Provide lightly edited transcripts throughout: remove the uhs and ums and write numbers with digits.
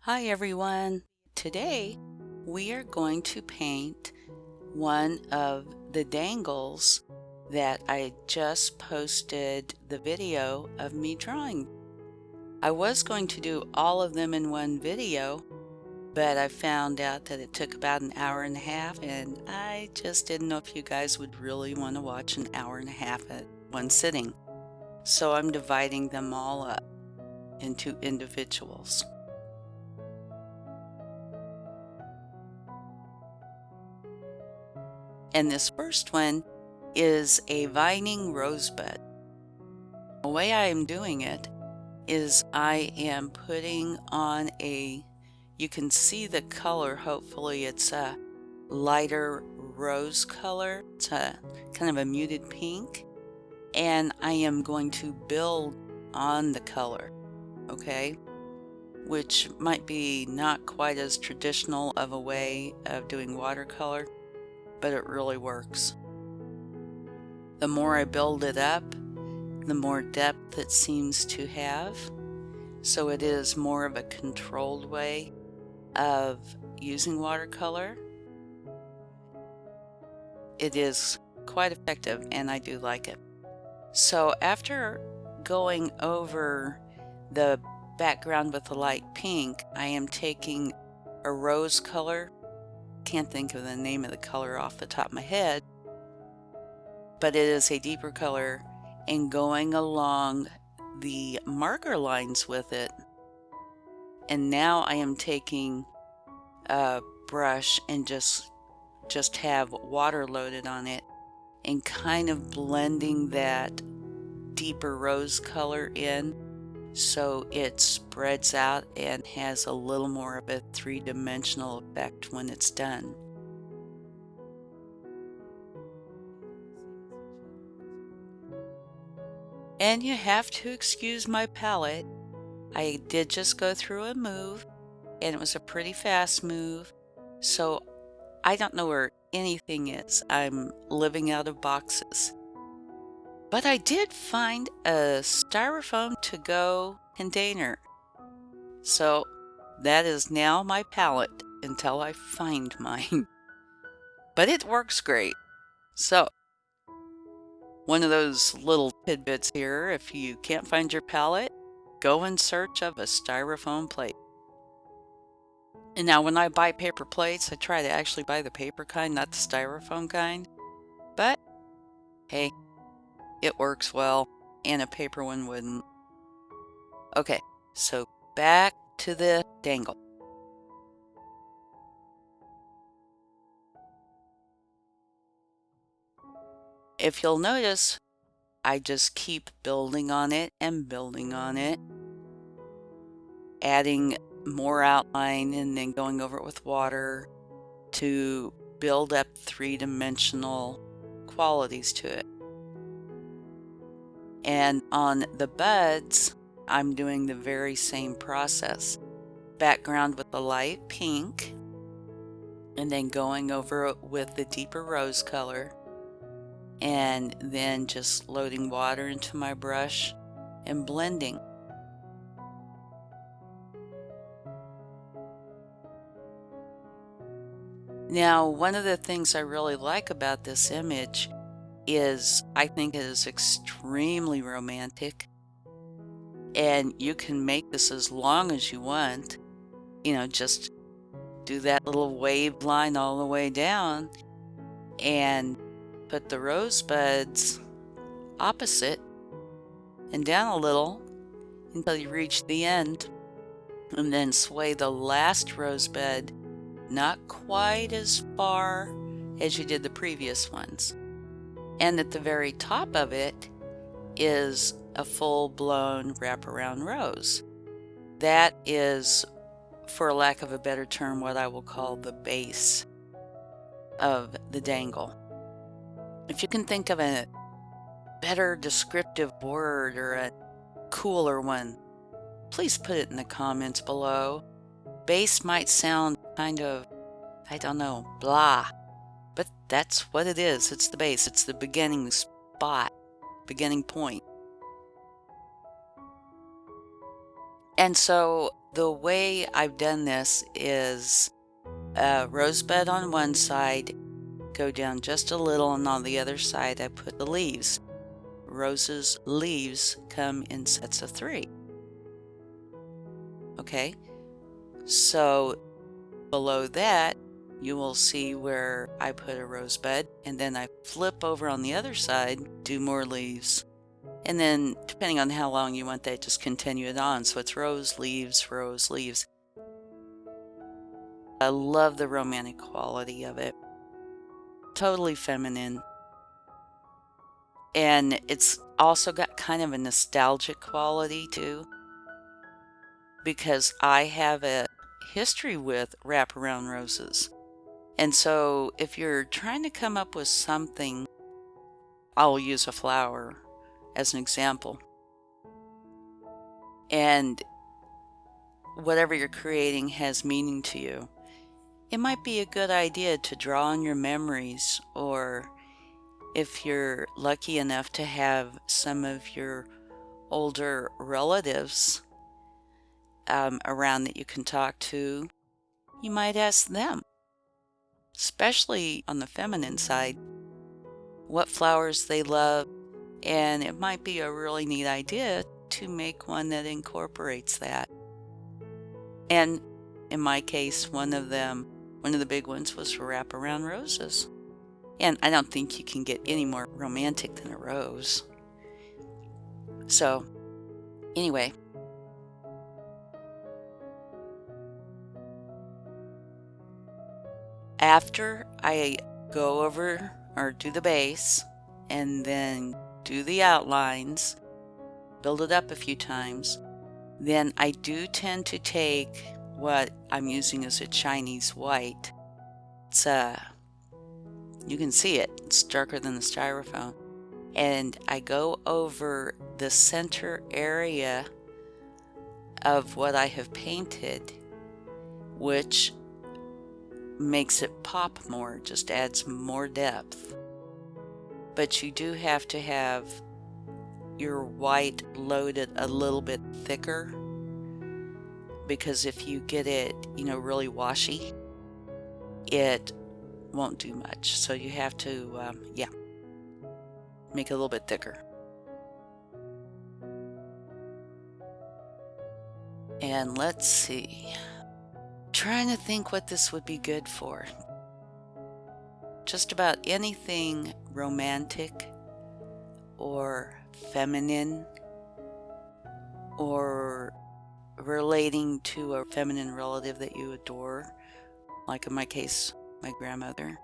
Hi everyone. Today we are going to paint one of the dangles that I just posted the video of me drawing. I was going to do all of them in one video, but I found out that it took about an hour and a half, and I just didn't know if you guys would really want to watch an hour and a half at one sitting. So I'm dividing them all up into individuals. And this first one is a vining rosebud. The way I am doing it is I am putting on you can see the color, hopefully it's a lighter rose color. It's a kind of a muted pink. And I am going to build on the color, okay? Which might be not quite as traditional of a way of doing watercolor, but it really works. The more I build it up, the more depth it seems to have. So it is more of a controlled way of using watercolor. It is quite effective and I do like it. So after going over the background with the light pink, I am taking a rose color. Can't think of the name of the color off the top of my head, but it is a deeper color, and going along the marker lines with it. And now I am taking a brush and just have water loaded on it and kind of blending that deeper rose color in so it spreads out and has a little more of a three-dimensional effect when it's done. And you have to excuse my palette. I did just go through a move, and it was a pretty fast move, so I don't know where anything is. I'm living out of boxes. But I did find a styrofoam to-go container. So that is now my palette until I find mine. But it works great. So one of those little tidbits here, if you can't find your palette, go in search of a styrofoam plate. And now when I buy paper plates, I try to actually buy the paper kind, not the styrofoam kind. But hey, it works well, and a paper one wouldn't. Okay, so back to the dangle. If you'll notice, I just keep building on it and building on it, adding more outline and then going over it with water to build up three-dimensional qualities to it. And on the buds, I'm doing the very same process. Background with the light pink, and then going over it with the deeper rose color, and then just loading water into my brush and blending. Now, one of the things I really like about this image is I think it is extremely romantic, and you can make this as long as you want. You know, just do that little wave line all the way down and put the rosebuds opposite and down a little until you reach the end, and then sway the last rosebud not quite as far as you did the previous ones. And at the very top of it is a full-blown wraparound rose. That is, for lack of a better term, what I will call the base of the dangle. If you can think of a better descriptive word or a cooler one, please put it in the comments below. Base might sound kind of, I don't know, blah, but that's what it is. It's the base. It's the beginning spot, beginning point. And so the way I've done this is a rosebud on one side, go down just a little, and on the other side I put the leaves. Roses leaves come in sets of 3. Okay, so below that you will see where I put a rosebud, and then I flip over on the other side, do more leaves, and then depending on how long you want that, just continue it on. So it's rose, leaves, rose, leaves. I love the romantic quality of it. Totally feminine. And it's also got kind of a nostalgic quality too, because I have a history with wraparound roses. And so if you're trying to come up with something, I'll use a flower as an example. And whatever you're creating has meaning to you. It might be a good idea to draw on your memories, or if you're lucky enough to have some of your older relatives around that you can talk to, you might ask them, especially on the feminine side, what flowers they love, and it might be a really neat idea to make one that incorporates that. And in my case, one of the big ones was wraparound roses. And I don't think you can get any more romantic than a rose. So, anyway. After I go over or do the base and then do the outlines, build it up a few times, then I do tend to take what I'm using as a Chinese white. It's you can see it, it's darker than the styrofoam. And I go over the center area of what I have painted, which makes it pop more, just adds more depth. But you do have to have your white loaded a little bit thicker, because if you get it, really washy, it won't do much. So you have to, make it a little bit thicker. And let's see. Trying to think what this would be good for. Just about anything romantic or feminine or relating to a feminine relative that you adore, like in my case, my grandmother.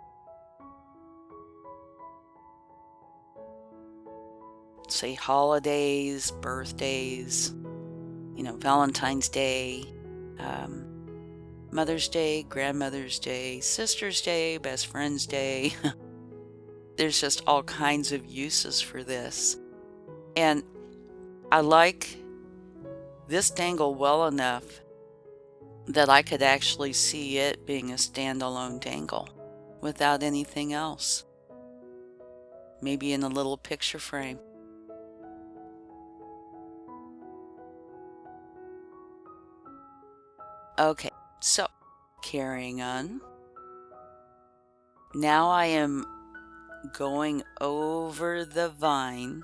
Say holidays, birthdays, Valentine's Day, Mother's Day, Grandmother's Day, Sister's Day, Best Friend's Day. There's just all kinds of uses for this. And I like this dangle well enough that I could actually see it being a standalone dangle without anything else. Maybe in a little picture frame. Okay, so carrying on. Now I am going over the vine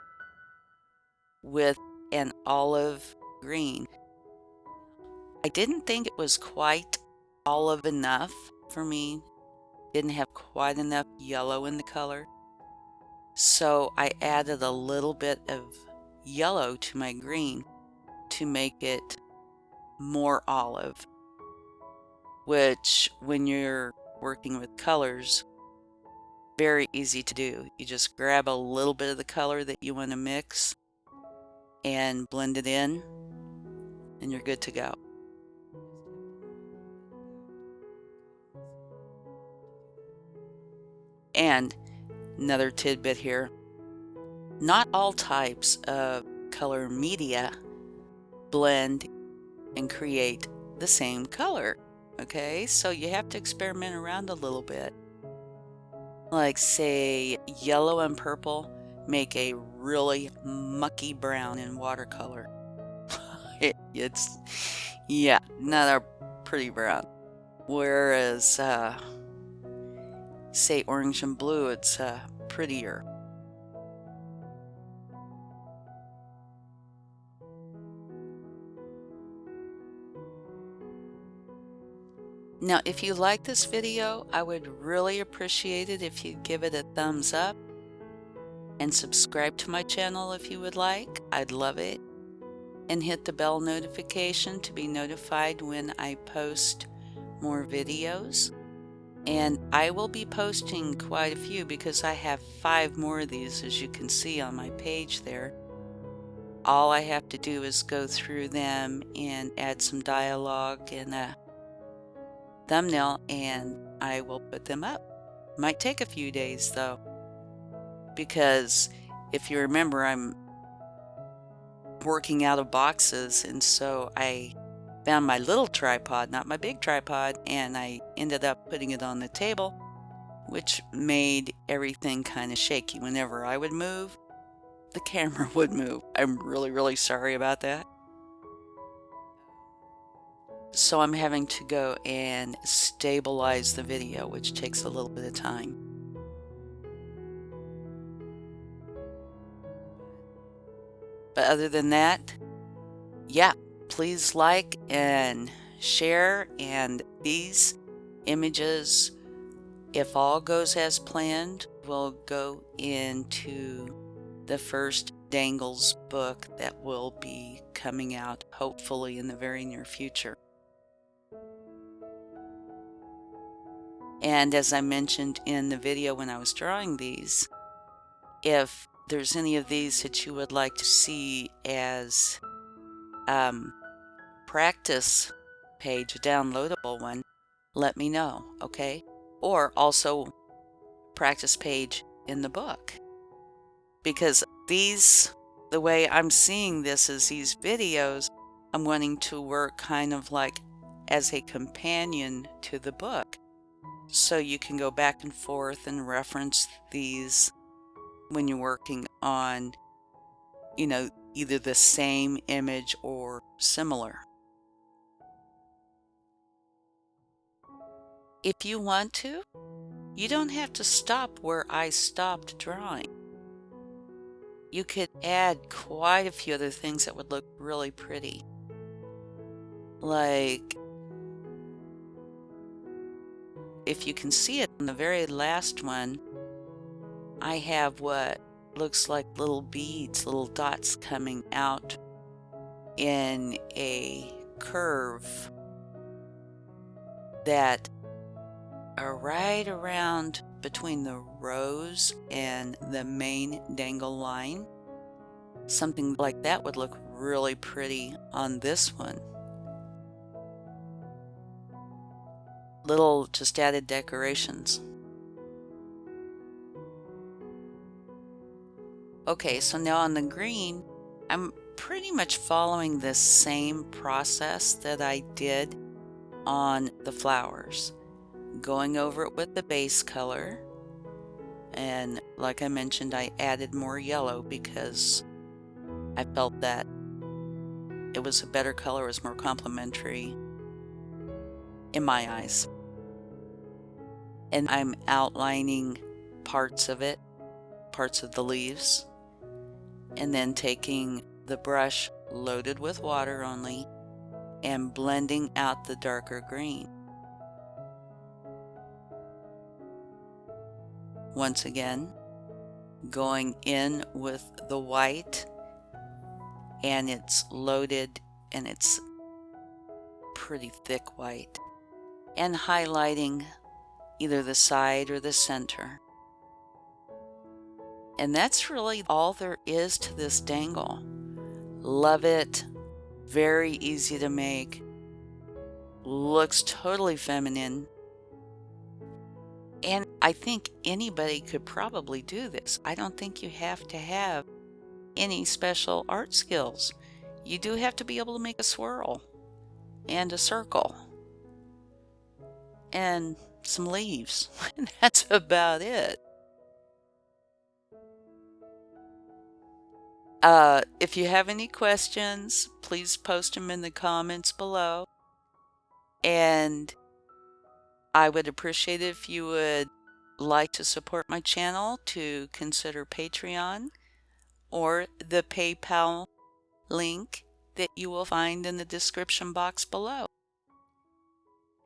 with an olive green. I didn't think it was quite olive enough for me. Didn't have quite enough yellow in the color. So I added a little bit of yellow to my green to make it more olive, which when you're working with colors, very easy to do. You just grab a little bit of the color that you want to mix and blend it in, and you're good to go. And another tidbit here, not all types of color media blend and create the same color. Okay, so you have to experiment around a little bit. Like say yellow and purple make a really mucky brown in watercolor. It's, yeah, not a pretty brown. Whereas, say orange and blue, it's prettier. Now, if you like this video, I would really appreciate it if you'd give it a thumbs up and subscribe to my channel if you would like. I'd love it. And hit the bell notification to be notified when I post more videos. And I will be posting quite a few because I have 5 more of these, as you can see on my page there. All I have to do is go through them and add some dialogue and a thumbnail, and I will put them up. Might take a few days though, because if you remember, I'm working out of boxes, and so I found my little tripod, not my big tripod, and I ended up putting it on the table, which made everything kind of shaky. Whenever I would move, the camera would move. I'm really sorry about that. So I'm having to go and stabilize the video, which takes a little bit of time. But other than that, yeah, please like and share, and these images, if all goes as planned, will go into the first Dangles book that will be coming out hopefully in the very near future. And as I mentioned in the video when I was drawing these, if there's any of these that you would like to see as practice page, a downloadable one, let me know, okay? Or also practice page in the book. Because these, the way I'm seeing this is these videos, I'm wanting to work kind of like as a companion to the book. So you can go back and forth and reference these when you're working on, you know, either the same image or similar. If you want to, you don't have to stop where I stopped drawing. You could add quite a few other things that would look really pretty. Like, if you can see it on the very last one, I have what looks like little beads, little dots coming out in a curve that are right around between the rose and the main dangle line. Something like that would look really pretty on this one. Little just added decorations. Okay, so now on the green, I'm pretty much following the same process that I did on the flowers. Going over it with the base color, and like I mentioned, I added more yellow because I felt that it was a better color, it was more complementary in my eyes. And I'm outlining parts of it, parts of the leaves, and then taking the brush loaded with water only and blending out the darker green. Once again, going in with the white, and it's loaded and it's pretty thick white, and highlighting either the side or the center. And that's really all there is to this dangle. Love it. Very easy to make. Looks totally feminine. And I think anybody could probably do this. I don't think you have to have any special art skills. You do have to be able to make a swirl and a circle and some leaves. That's about it. If you have any questions, please post them in the comments below. And I would appreciate it if you would like to support my channel, to consider Patreon or the PayPal link that you will find in the description box below.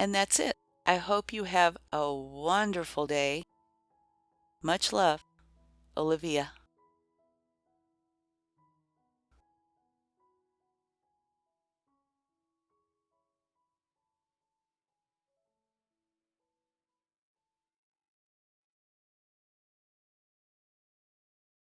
And that's it. I hope you have a wonderful day. Much love, Olivia.